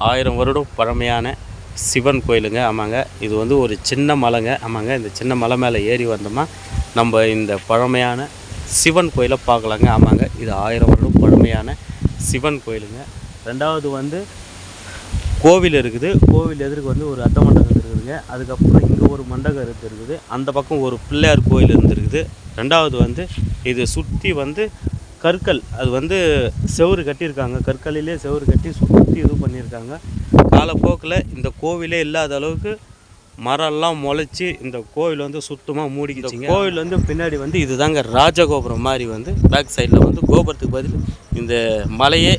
1000 வருடம் பழமையான சிவன் கோயிலுங்க. ஆமாங்க, இது வந்து ஒரு சின்ன மலைங்க. ஆமாங்க, இந்த சின்ன மலை மேலே ஏறி வந்தோமா நம்ம இந்த பழமையான சிவன் கோயிலை பார்க்கலாங்க. ஆமாங்க, இது 1000 வருடம் பழமையான சிவன் கோயிலுங்க. ரெண்டாவது வந்து கோவில் இருக்குது. கோவில் எதிர்க்கு வந்து ஒரு அத்த மண்டபம் இருக்குதுங்க. அதுக்கப்புறம் இங்கே ஒரு மண்டபம் இருக்குது. அந்த பக்கம் ஒரு பிள்ளையார் கோயில் இருந்துருக்குது. ரெண்டாவது வந்து இது சுற்றி வந்து கற்கள், அது வந்து செவுறு கட்டியிருக்காங்க. கற்களிலே செவுறு கட்டி சுற்றி இது பண்ணியிருக்காங்க. காலப்போக்கில் இந்த கோவிலே இல்லாத அளவுக்கு மரம்லாம் முளைச்சி இந்த கோவில் வந்து சுத்தமாக மூடிக்கிச்சிங்க. கோவில் வந்து பின்னாடி வந்து இது தாங்க ராஜகோபுரம் மாதிரி வந்து பேக் சைடில் வந்து கோபுரத்துக்கு பதில் இந்த மலையே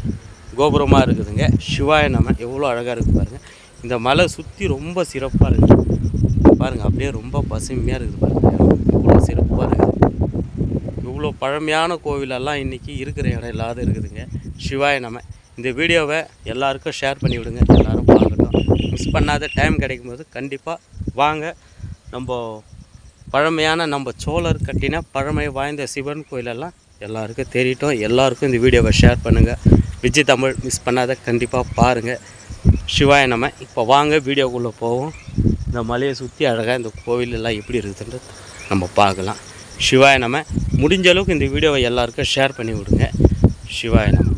கோபுரமாக இருக்குதுங்க. சிவாய நம. எவ்வளோ அழகாக இருக்குது பாருங்கள். இந்த மலை சுற்றி ரொம்ப சிறப்பாக இருக்குது பாருங்கள். அப்படியே ரொம்ப பசுமையாக இருக்குது பாருங்கள். எவ்வளோ சிறப்பாக இருக்குது. இவ்வளோ பழமையான கோவிலெல்லாம் இன்றைக்கி இருக்கிற இடம் இல்லாத இருக்குதுங்க. சிவாய நம. இந்த வீடியோவை எல்லாருக்கும் ஷேர் பண்ணி விடுங்க. எல்லோரும் பார்க்கட்டும். மிஸ் பண்ணாத டைம் கிடைக்கும்போது கண்டிப்பாக வாங்க. நம்ம பழமையான நம்ம சோழர் கட்டின பழமை வாய்ந்த சிவன் கோயிலெல்லாம் எல்லாருக்கும் தெரியட்டும். எல்லாருக்கும் இந்த வீடியோவை ஷேர் பண்ணுங்கள். விஜய் தமிழ் மிஸ் பண்ணாத கண்டிப்பாக பாருங்கள். சிவாய நம. இப்போ வாங்க வீடியோக்குள்ளே போவோம். இந்த மலையை சுற்றி அழகாக இந்த கோவிலெல்லாம் எப்படி இருக்குதுன்றது நம்ம பார்க்கலாம். சிவாய நம. முடிஞ்ச அளவுக்கு இந்த வீடியோவை எல்லாருக்கும் ஷேர் பண்ணி விடுங்க. சிவாய நம.